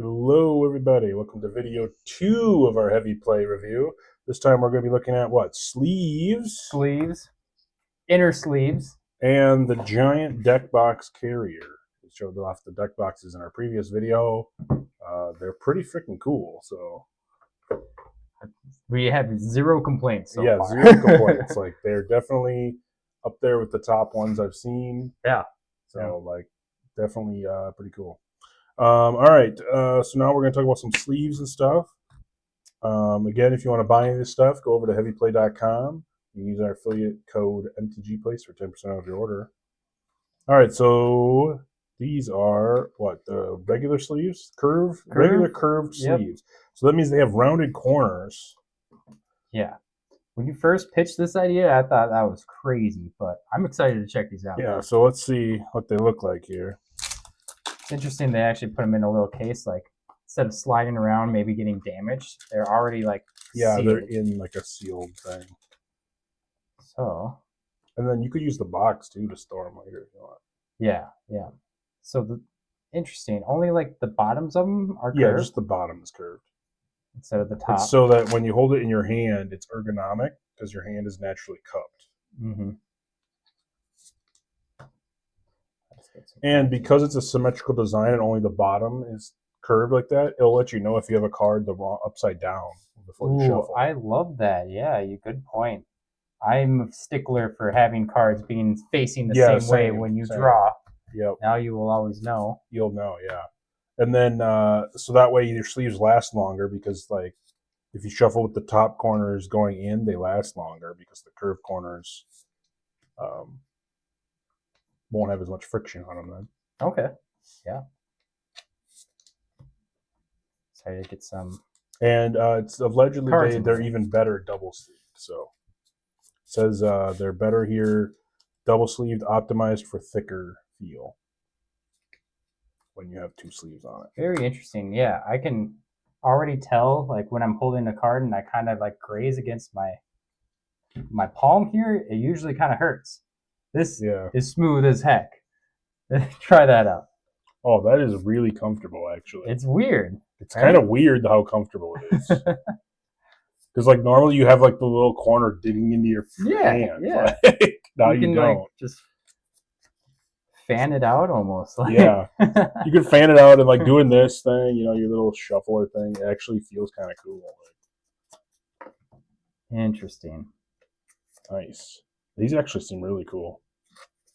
Hello, everybody. Welcome to video 2 of our heavy play review. This time we're going to be looking at what? Sleeves. Inner sleeves. And the giant deck box carrier. We showed off the deck boxes in our previous video. They're pretty freaking cool. So we have zero complaints so far. Zero complaints. Like, they're definitely up there with the top ones I've seen. Yeah. So, definitely pretty cool. All right, so now we're going to talk about some sleeves and stuff. Again, if you want to buy any of this stuff, go over to heavyplay.com. You can use our affiliate code MTG Place for 10% off your order. All right, so these are what? The regular sleeves? Regular curved sleeves. So that means they have rounded corners. Yeah. When you first pitched this idea, I thought that was crazy, but I'm excited to check these out. Yeah, so let's see what they look like here. It's interesting they actually put them in a little case, like instead of sliding around, maybe getting damaged, they're already sealed. They're in like a sealed thing. So, and then you could use the box too to store them later if you want. Yeah. So interesting. Only the bottoms of them are curved. Yeah, just the bottom is curved instead of the top. It's so that when you hold it in your hand, it's ergonomic because your hand is naturally cupped. Mm-hmm. And because it's a symmetrical design and only the bottom is curved like that, it'll let you know if you have a card upside down before you shuffle. I love that. Yeah, good point. I'm a stickler for having cards being facing the same way when you draw. Yep. Now you will always know. You'll know, yeah. And then, so that way your sleeves last longer because, if you shuffle with the top corners going in, they last longer because the curved corners won't have as much friction on them then. Okay. Yeah. Sorry to get some. And it's allegedly they're even better double sleeved. So it says they're better here, double sleeved, optimized for thicker feel when you have two sleeves on it. Very interesting. Yeah, I can already tell when I'm holding a card and I kind of graze against my palm here, it usually kind of hurts. This is smooth as heck. Try that out. Oh, that is really comfortable, actually. It's weird. It's kind of weird how comfortable it is. Because, normally you have, the little corner digging into your hand. Yeah. Now you don't. Just fan it out almost. Yeah. You can fan it out and, doing this thing, your little shuffler thing, it actually feels kind of cool. Interesting. Nice. These actually seem really cool.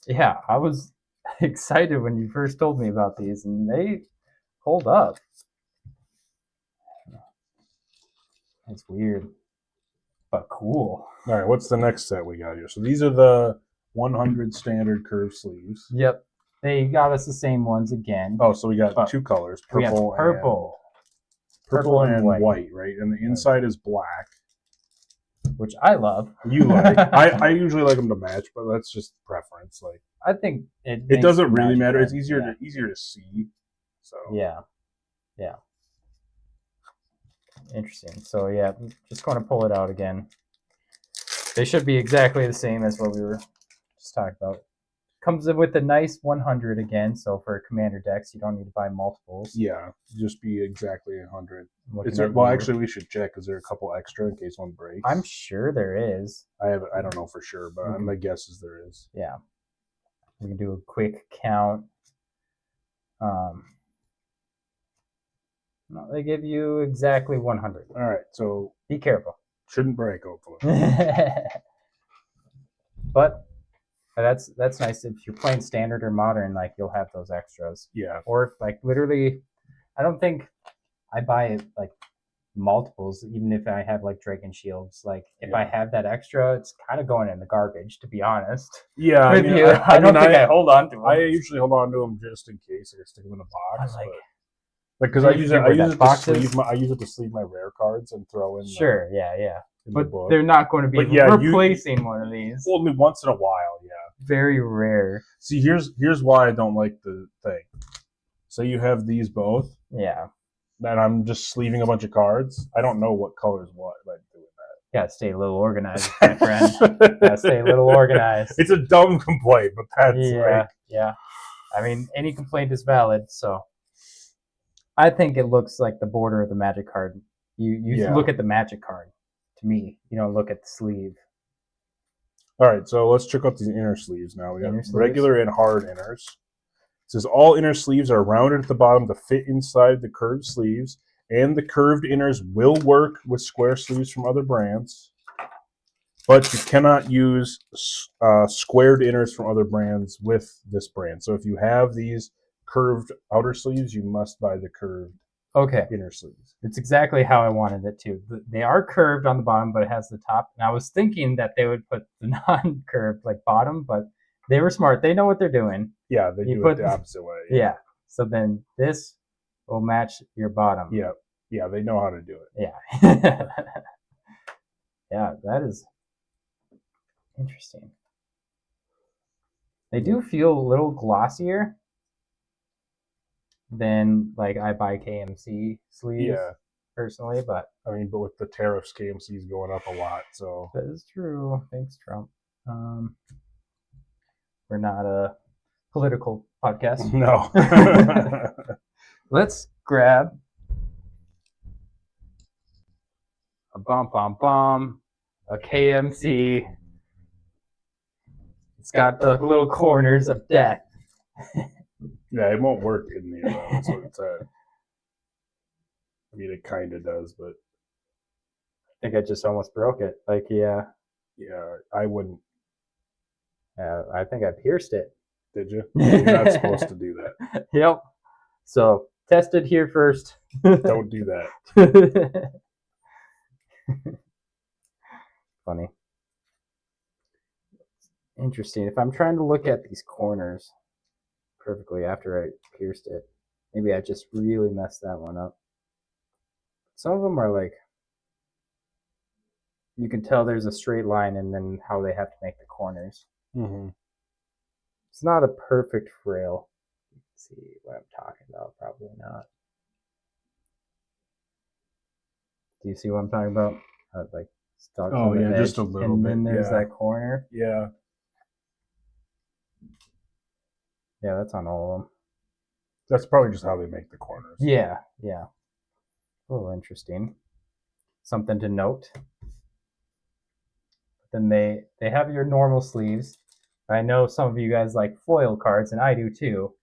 Yeah, I was excited when you first told me about these, and they hold up. It's weird, but cool. All right, what's the next set we got here? So these are the 100 standard curved sleeves. Yep, they got us the same ones again. Oh, so we got two colors, purple and white, right? And the inside is black. Which I love. You like. I usually like them to match, but that's just preference. I think it doesn't really matter. It's easier to see. So yeah. Interesting. So yeah, just going to pull it out again. They should be exactly the same as what we were just talking about. Comes in with a nice 100 again. So for commander decks, you don't need to buy multiples. Yeah, just be exactly 100. Well, actually, we should check. Is there a couple extra in case one breaks? I'm sure there is. I don't know for sure, but my guess is there is. Yeah. We can do a quick count. No, they give you exactly 100. All right, so be careful. Shouldn't break, hopefully. But that's nice if you're playing standard or modern. You'll have those extras. Yeah. Or literally, I don't think I buy multiples, even if I have Dragon Shields. If I have that extra, it's kind of going in the garbage, to be honest. Yeah, I don't think I hold on to them. I usually hold on to them just in case I can stick them in a box. Because I use it to sleeve my rare cards and throw in. Sure, yeah. But they're not going to be replacing one of these. Only once in a while, yeah. Very rare. See, here's why I don't like the thing. So you have these both. Yeah. And I'm just sleeving a bunch of cards. I don't know what color is what if I'm doing that. Gotta stay a little organized, my friend. Gotta stay a little organized. It's a dumb complaint, but that's yeah. I mean, any complaint is valid, so. I think it looks like the border of the Magic card. You Yeah. look at the Magic card. To me, you don't look at the sleeve. All right, so let's check out these inner sleeves now. We got Inner sleeves. regular and hard inners. It says all inner sleeves are rounded at the bottom to fit inside the curved sleeves, and the curved inners will work with square sleeves from other brands, but you cannot use squared inners from other brands with this brand. So if you have these curved outer sleeves, you must buy the curved Okay. inner sleeves. It's exactly how I wanted it too. They are curved on the bottom, but it has the top. And I was thinking that they would put the non-curved like bottom, but they were smart. They know what they're doing. Yeah, they do it the opposite way. Yeah. So then this will match your bottom. Yeah. Yeah, they know how to do it. Yeah. Yeah, that is interesting. They do feel a little glossier than like I buy KMC sleeves. Yeah. Personally, but I mean, but with the tariffs, KMC's going up a lot, so that is true. Thanks, Trump. We're not a political podcast. No. Let's grab a a KMC. It's got the little corners of death. Yeah, it won't work in the that's what it said. I mean, it kind of does, but I think I just almost broke it. Like, yeah. Yeah, I wouldn't. I think I pierced it. Did you? You're not supposed to do that. Yep. So, tested here first. Don't do that. Funny. Interesting. If I'm trying to look at these corners perfectly after I pierced it, maybe I just really messed that one up. Some of them are like, you can tell there's a straight line and then how they have to make the corners. Mm-hmm. It's not a perfect frail. Let's see what I'm talking about. Probably not. Do you see what I'm talking about? Like stuck on the edge, just a little and bit. then there's yeah. that corner. Yeah. Yeah, that's on all of them. That's probably just how they make the corners. Yeah, yeah. A little interesting. Something to note. Then they have your normal sleeves. I know some of you guys like foil cards, and I do too.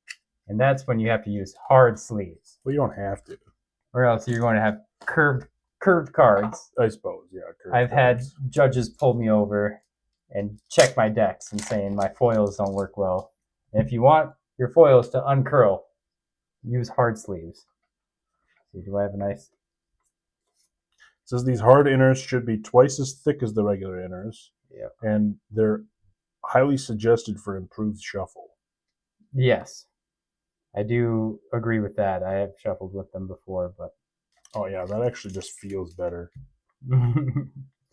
And that's when you have to use hard sleeves. Well, you don't have to. Or else you're going to have curved cards. I suppose, yeah. I've had judges pull me over and check my decks and saying my foils don't work well. And if you want your foils to uncurl, use hard sleeves. See, do I have a nice... It says these hard inners should be twice as thick as the regular inners. Yeah. And they're highly suggested for improved shuffle. Yes. I do agree with that. I have shuffled with them before, but... Oh, yeah, that actually just feels better.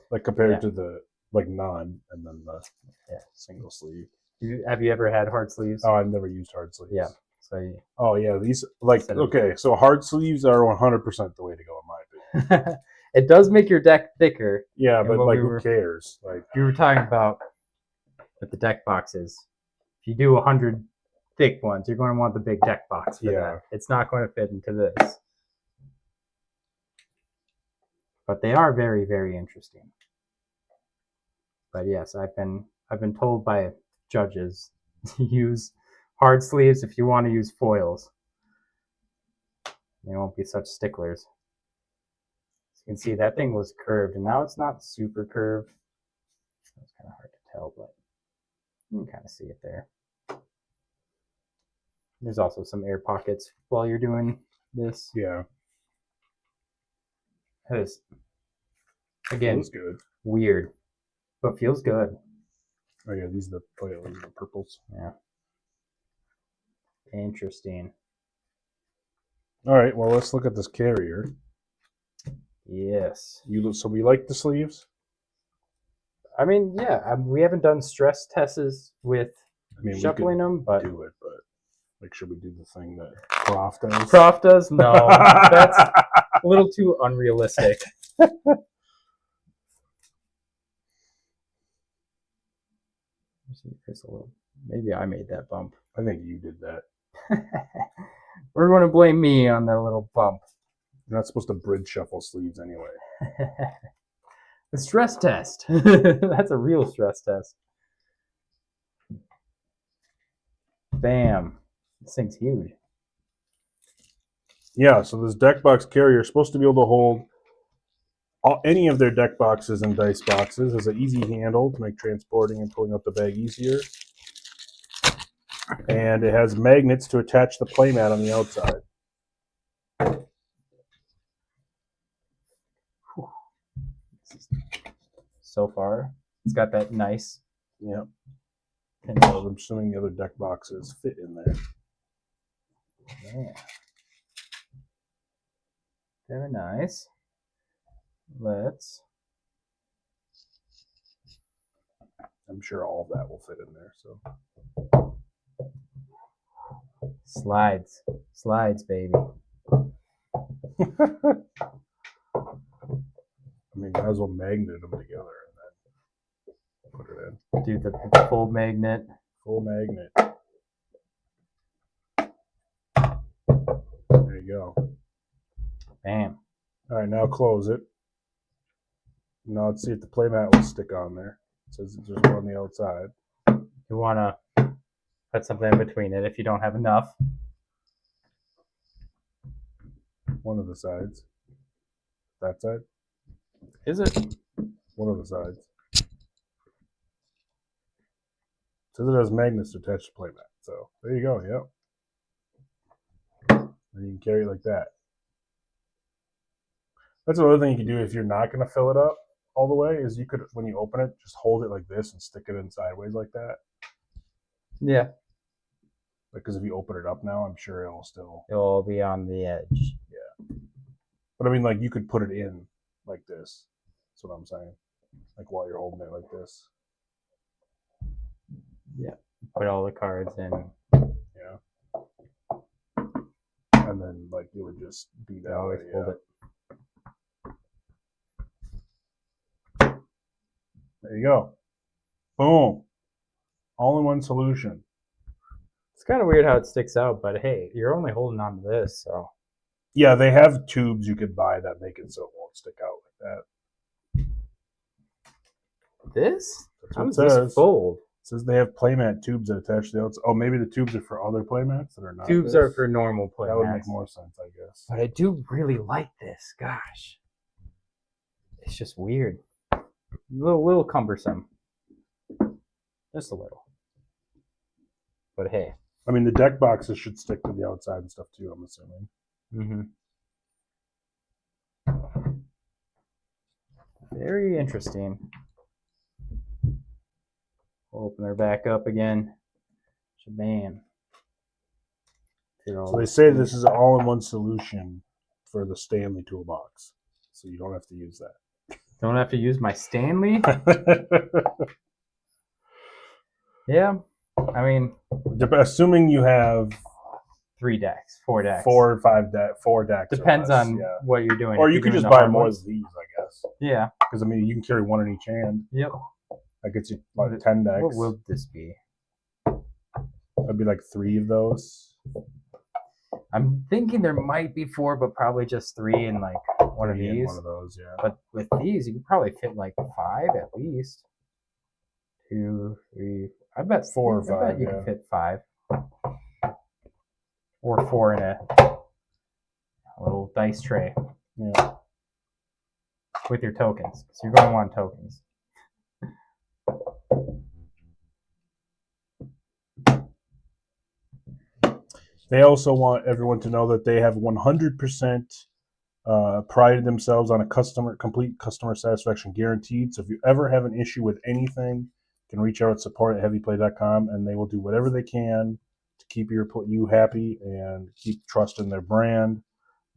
Like compared to the non and then the single sleeve. Have you ever had hard sleeves? Oh, I've never used hard sleeves. Yeah. So oh, yeah, these, like, okay, so hard sleeves are 100% the way to go, in my opinion. It does make your deck thicker. Yeah, but, like, who cares? Like, you were talking about with the deck boxes. If you do 100 thick ones, you're going to want the big deck box for that. It's not going to fit into this. But they are very, very interesting. But yes, I've been told by judges to use hard sleeves if you want to use foils. They won't be such sticklers. As you can see, that thing was curved, and now it's not super curved. It's kind of hard to tell, but you can kind of see it there. There's also some air pockets while you're doing this. Yeah. Because, again, feels good. Weird, but feels good. Oh, yeah, these are the purples. Yeah. Interesting. All right, well, let's look at this carrier. Yes. So we like the sleeves? I mean, yeah, we haven't done stress tests with shuffling them, but... do it, but like, should we do the thing that Croft does? Croft does? No. That's a little too unrealistic. Maybe I made that bump. I think you did that. We're going to blame me on the little bump. You're not supposed to bridge shuffle sleeves anyway. The stress test. That's a real stress test. Bam. This thing's huge. Yeah, so this deck box carrier is supposed to be able to hold any of their deck boxes and dice boxes. Has an easy handle to make transporting and pulling out the bag easier. And it has magnets to attach the playmat on the outside. So far, it's got that nice. Yep. And I'm assuming the other deck boxes fit in there. yeah. Very nice. Let's. I'm sure all of that will fit in there. So Slides. Slides, baby. I mean, might as well magnet them together and then put it in. Do the full magnet. Full magnet. There you go. Bam. All right, now close it. Now let's see if the playmat will stick on there. It says there's one on the outside. You want to put something in between it if you don't have enough. One of the sides. That side? Is it? One of the sides. It says it has magnets to attach to the playmat. So there you go, yep. And you can carry it like that. That's another thing you can do if you're not going to fill it up all the way, is you could, when you open it, just hold it like this and stick it in sideways like that. Yeah. Because if you open it up now, I'm sure it'll still... It'll be on the edge. Yeah. But I mean, like, you could put it in like this. That's what I'm saying. Like, while you're holding it like this. Yeah. Put all the cards in. Yeah. And then, like, it would just be that Always way. hold it. There you go. Boom. All-in-one solution. It's kind of weird how it sticks out, but hey, you're only holding on to this, so. Yeah, they have tubes you could buy that make it so it won't stick out like that. This? That's How what it does says. this fold? It says they have playmat tubes that attach to the outside. Oh, maybe the tubes are for other playmats that are not. Tubes this. are for normal playmats. That would make more sense, I guess. But I do really like this. Gosh. It's just weird. A little cumbersome. Just a little. But hey. I mean, the deck boxes should stick to the outside and stuff too, I'm assuming. Mm-hmm. Very interesting. We'll open her back up again. Shabam. So they say this is an all-in-one solution for the Stanley toolbox. So you don't have to use that. Don't have to use my Stanley? Yeah. I mean, assuming you have 3 decks, 4 decks. 4 or 5 decks. Depends or less, on yeah. what you're doing. Or If you you're could doing just the buy hard more ones. of these, I guess. Yeah. Because I mean, you can carry one in each hand. Yep. That gets you like 10 decks. What will this be? That'd be like 3 of those. I'm thinking there might be 4, but probably just 3 in like one of 3 in these. one of those, yeah. But with these, you could probably fit like 5 at least. 2, 3. I bet 4 or I 5. bet you yeah. can fit 5. Or 4 in a little dice tray. Yeah. With your tokens. So you're going to want tokens. They also want everyone to know that they have 100% prided themselves on a complete customer satisfaction guaranteed. So if you ever have an issue with anything, you can reach out at support@heavyplay.com, and they will do whatever they can to keep you happy and keep trusting their brand.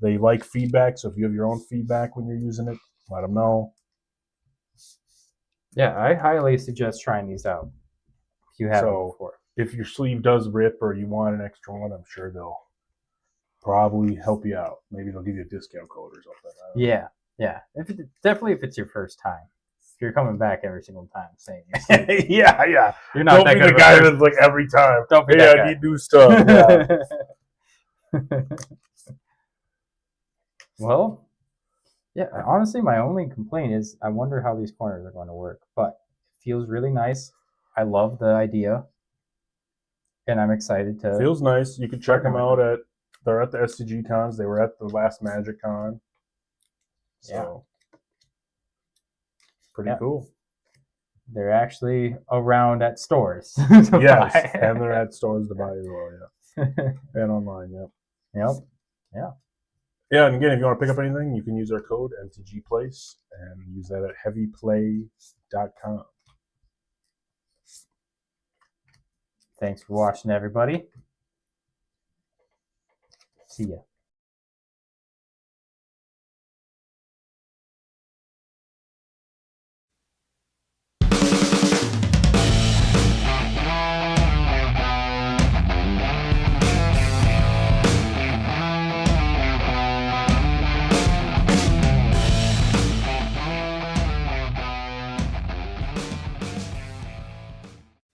They like feedback, so if you have your own feedback when you're using it, let them know. Yeah, I highly suggest trying these out. If you haven't before. If your sleeve does rip or you want an extra one, I'm sure they'll probably help you out. Maybe they'll give you a discount code or something. Yeah. Definitely if it's your first time. If you're coming back every single time saying yeah. You're not Don't that be good the of a guy person. that's like every time. Don't be hey, that I guy. need new stuff. Yeah. Well, yeah, honestly, my only complaint is I wonder how these corners are going to work, but it feels really nice. I love the idea, and I'm excited to. Feels nice. You can check Partner them with out at. They're at the SCG cons. They were at the last Magic Con. So pretty Yeah. cool. They're actually around at stores. To Yes, buy. and they're at stores to buy as well. Yeah, and online. Yep. Yep. Yeah. Yeah, and again, if you want to pick up anything, you can use our code MTG Place and use that at heavyplay.com. Thanks for watching, everybody. See ya.